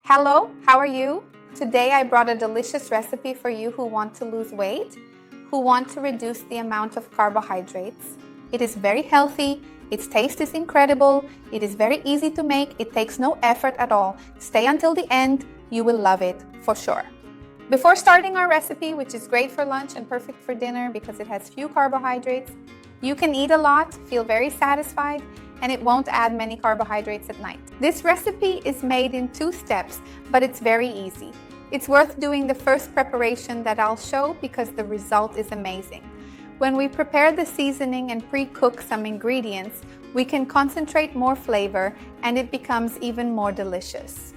Hello, how are you? Today I brought a delicious recipe for you who want to lose weight, who want to reduce the amount of carbohydrates. It is very healthy, its taste is incredible, it is very easy to make, it takes no effort at all. Stay until the end, you will love it for sure. Before starting our recipe, which is great for lunch and perfect for dinner because it has few carbohydrates, you can eat a lot, feel very satisfied, and it won't add many carbohydrates at night. This recipe is made in 2 steps, but it's very easy. It's worth doing the first preparation that I'll show because the result is amazing. When we prepare the seasoning and pre-cook some ingredients, we can concentrate more flavor and it becomes even more delicious.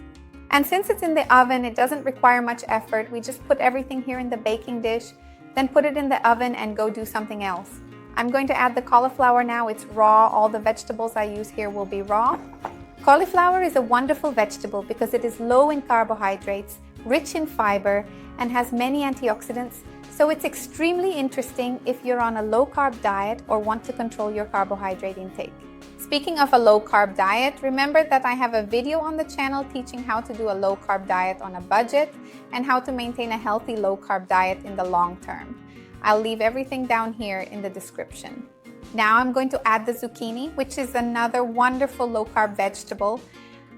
And since it's in the oven, it doesn't require much effort. We just put everything here in the baking dish, then put it in the oven and go do something else. I'm going to add the cauliflower now. It's raw. All the vegetables I use here will be raw. Cauliflower is a wonderful vegetable because it is low in carbohydrates, rich in fiber, and has many antioxidants. So it's extremely interesting if you're on a low-carb diet or want to control your carbohydrate intake. Speaking of a low-carb diet, remember that I have a video on the channel teaching how to do a low-carb diet on a budget and how to maintain a healthy low-carb diet in the long term. I'll leave everything down here in the description. Now I'm going to add the zucchini, which is another wonderful low-carb vegetable.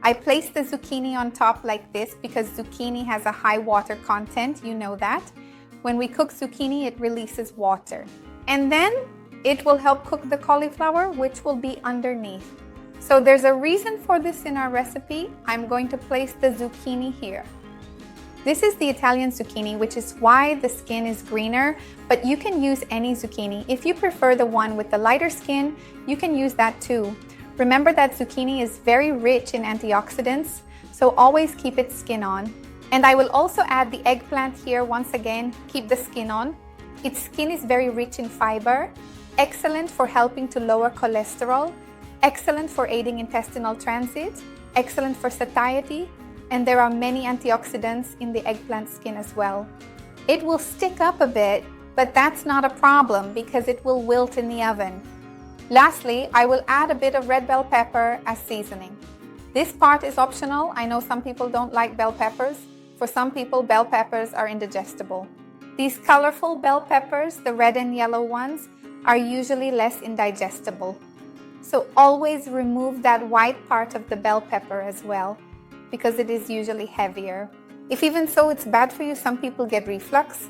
I place the zucchini on top like this because zucchini has a high water content, you know that. When we cook zucchini, it releases water. And then it will help cook the cauliflower, which will be underneath. So there's a reason for this in our recipe. I'm going to place the zucchini here. This is the Italian zucchini, which is why the skin is greener, but you can use any zucchini. If you prefer the one with the lighter skin, you can use that too. Remember that zucchini is very rich in antioxidants, so always keep its skin on. And I will also add the eggplant here once again, keep the skin on. Its skin is very rich in fiber, excellent for helping to lower cholesterol, excellent for aiding intestinal transit, excellent for satiety, and there are many antioxidants in the eggplant skin as well. It will stick up a bit, but that's not a problem because it will wilt in the oven. Lastly, I will add a bit of red bell pepper as seasoning. This part is optional. I know some people don't like bell peppers. For some people, bell peppers are indigestible. These colorful bell peppers, the red and yellow ones, are usually less indigestible. So always remove that white part of the bell pepper as well, because it is usually heavier. If even so it's bad for you, some people get reflux.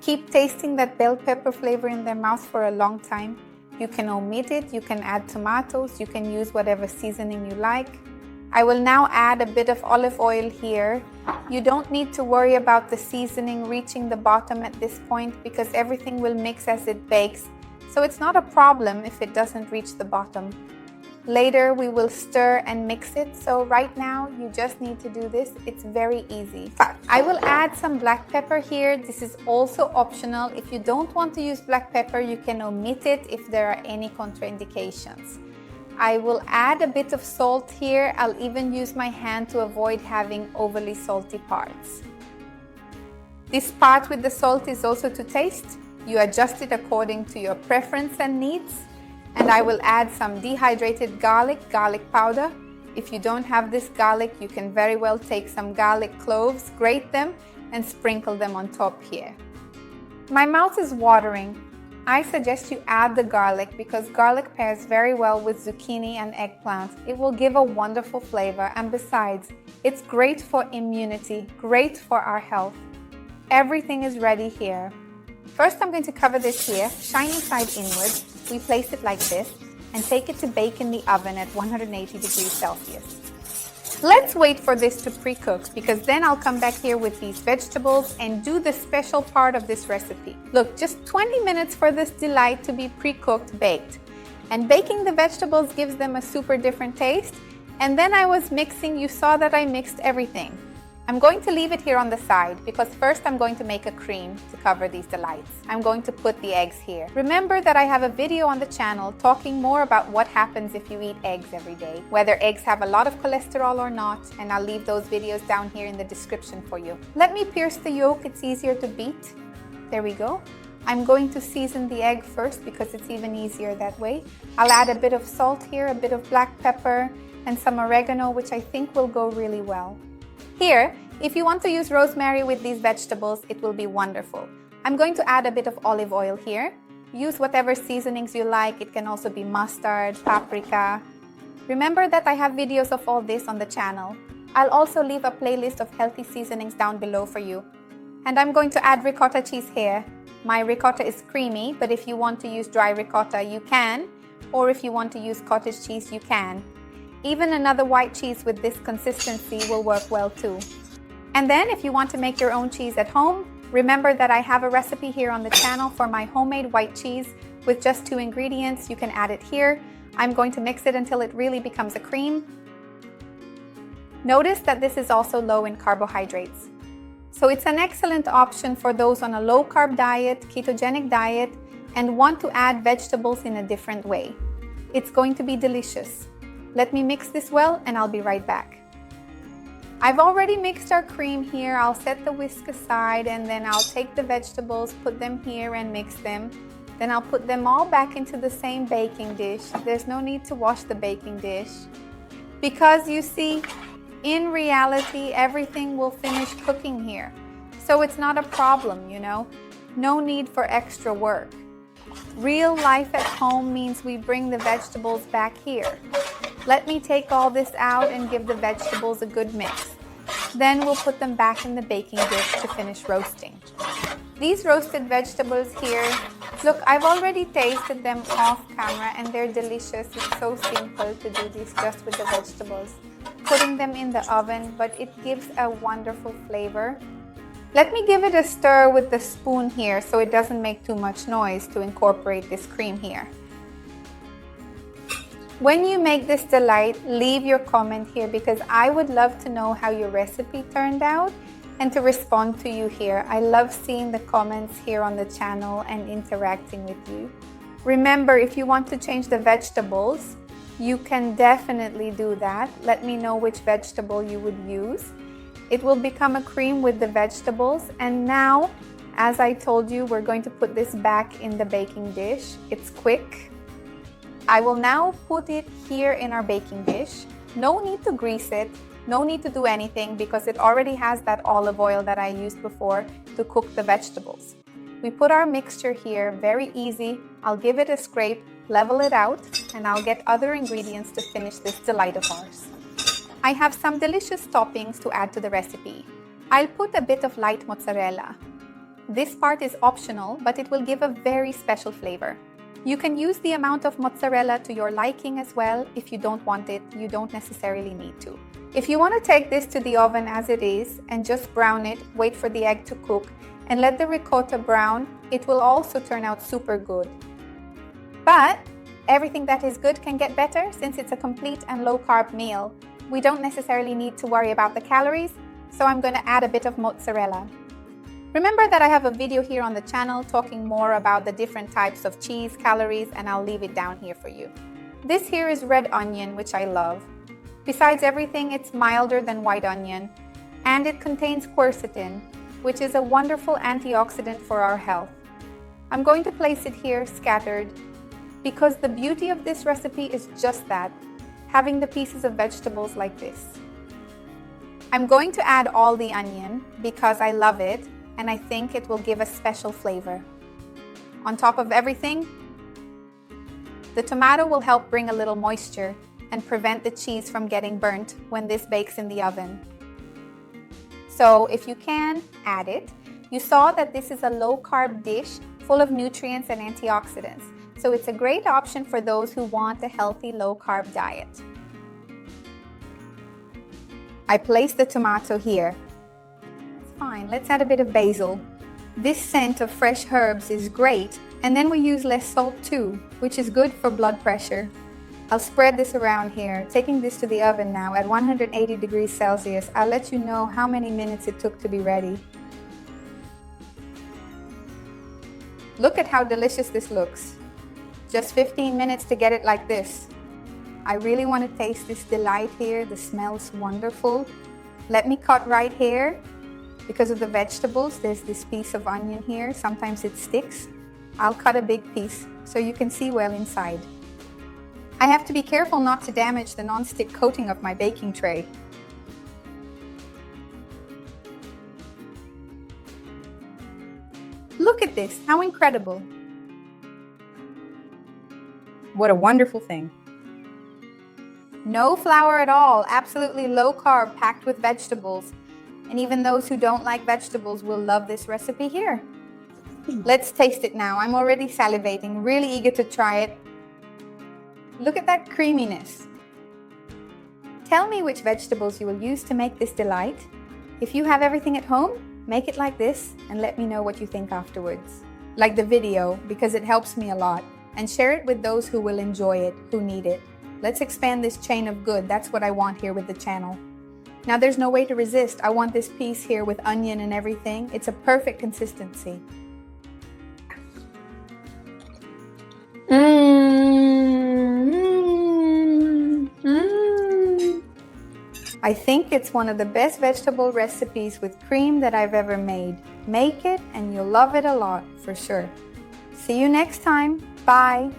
Keep tasting that bell pepper flavor in their mouth for a long time. You can omit it, you can add tomatoes, you can use whatever seasoning you like. I will now add a bit of olive oil here. You don't need to worry about the seasoning reaching the bottom at this point because everything will mix as it bakes. So it's not a problem if it doesn't reach the bottom. Later we will stir and mix it, so right now you just need to do this. It's very easy. I will add some black pepper here. This is also optional. If you don't want to use black pepper, you can omit it if there are any contraindications. I will add a bit of salt here. I'll even use my hand to avoid having overly salty parts. This part with the salt is also to taste. You adjust it according to your preference and needs. And I will add some dehydrated garlic powder. If you don't have this garlic, you can very well take some garlic cloves, grate them, and sprinkle them on top here. My mouth is watering. I suggest you add the garlic because garlic pairs very well with zucchini and eggplant. It will give a wonderful flavor, and besides, it's great for immunity, great for our health. Everything is ready here. First, I'm going to cover this here, shiny side inwards. We place it like this and take it to bake in the oven at 180 degrees Celsius. Let's wait for this to pre-cook because then I'll come back here with these vegetables and do the special part of this recipe. Look, just 20 minutes for this delight to be pre-cooked, baked. And baking the vegetables gives them a super different taste. And then I was mixing, you saw that I mixed everything. I'm going to leave it here on the side because first I'm going to make a cream to cover these delights. I'm going to put the eggs here. Remember that I have a video on the channel talking more about what happens if you eat eggs every day, whether eggs have a lot of cholesterol or not, and I'll leave those videos down here in the description for you. Let me pierce the yolk, it's easier to beat. There we go. I'm going to season the egg first because it's even easier that way. I'll add a bit of salt here, a bit of black pepper, and some oregano, which I think will go really well. Here, if you want to use rosemary with these vegetables, it will be wonderful. I'm going to add a bit of olive oil here. Use whatever seasonings you like. It can also be mustard, paprika. Remember that I have videos of all this on the channel. I'll also leave a playlist of healthy seasonings down below for you. And I'm going to add ricotta cheese here. My ricotta is creamy, but if you want to use dry ricotta, you can. Or if you want to use cottage cheese, you can. Even another white cheese with this consistency will work well too. And then if you want to make your own cheese at home, remember that I have a recipe here on the channel for my homemade white cheese with just 2 ingredients. You can add it here. I'm going to mix it until it really becomes a cream. Notice that this is also low in carbohydrates. So it's an excellent option for those on a low-carb diet, ketogenic diet, and want to add vegetables in a different way. It's going to be delicious. Let me mix this well and I'll be right back. I've already mixed our cream here. I'll set the whisk aside and then I'll take the vegetables, put them here and mix them. Then I'll put them all back into the same baking dish. There's no need to wash the baking dish. Because you see, in reality, everything will finish cooking here. So it's not a problem, you know. No need for extra work. Real life at home means we bring the vegetables back here. Let me take all this out and give the vegetables a good mix. Then we'll put them back in the baking dish to finish roasting. These roasted vegetables here, look, I've already tasted them off camera and they're delicious. It's so simple to do this just with the vegetables. Putting them in the oven, but it gives a wonderful flavor. Let me give it a stir with the spoon here so it doesn't make too much noise to incorporate this cream here. When you make this delight, leave your comment here because I would love to know how your recipe turned out and to respond to you here. I love seeing the comments here on the channel and interacting with you. Remember, if you want to change the vegetables, you can definitely do that. Let me know which vegetable you would use. It will become a cream with the vegetables. And now, as I told you, we're going to put this back in the baking dish. It's quick. I will now put it here in our baking dish. No need to grease it. No need to do anything because it already has that olive oil that I used before to cook the vegetables. We put our mixture here, very easy. I'll give it a scrape, level it out, and I'll get other ingredients to finish this delight of ours. I have some delicious toppings to add to the recipe. I'll put a bit of light mozzarella. This part is optional, but it will give a very special flavor. You can use the amount of mozzarella to your liking as well. If you don't want it, you don't necessarily need to. If you want to take this to the oven as it is and just brown it, wait for the egg to cook, and let the ricotta brown, it will also turn out super good. But everything that is good can get better since it's a complete and low-carb meal. We don't necessarily need to worry about the calories, so I'm going to add a bit of mozzarella. Remember that I have a video here on the channel talking more about the different types of cheese, calories, and I'll leave it down here for you. This here is red onion, which I love. Besides everything, it's milder than white onion, and it contains quercetin, which is a wonderful antioxidant for our health. I'm going to place it here scattered because the beauty of this recipe is just that, having the pieces of vegetables like this. I'm going to add all the onion because I love it and I think it will give a special flavor. On top of everything, the tomato will help bring a little moisture and prevent the cheese from getting burnt when this bakes in the oven. So if you can, add it. You saw that this is a low-carb dish full of nutrients and antioxidants. So it's a great option for those who want a healthy low-carb diet. I placed the tomato here. It's fine. Let's add a bit of basil. This scent of fresh herbs is great, and then we use less salt too, which is good for blood pressure. I'll spread this around here, taking this to the oven now at 180 degrees Celsius. I'll let you know how many minutes it took to be ready. Look at how delicious this looks. Just 15 minutes to get it like this. I really want to taste this delight here. The smell's wonderful. Let me cut right here. Because of the vegetables, there's this piece of onion here. Sometimes it sticks. I'll cut a big piece so you can see well inside. I have to be careful not to damage the non-stick coating of my baking tray. Look at this, how incredible. What a wonderful thing. No flour at all, absolutely low carb, packed with vegetables. And even those who don't like vegetables will love this recipe here. Let's taste it now. I'm already salivating, really eager to try it. Look at that creaminess. Tell me which vegetables you will use to make this delight. If you have everything at home, make it like this and let me know what you think afterwards. Like the video, because it helps me a lot. And share it with those who will enjoy it, who need it. Let's expand this chain of good. That's what I want here with the channel. Now there's no way to resist. I want this piece here with onion and everything. It's a perfect consistency. I think it's one of the best vegetable recipes with cream that I've ever made. Make it and you'll love it a lot, for sure. See you next time. Bye.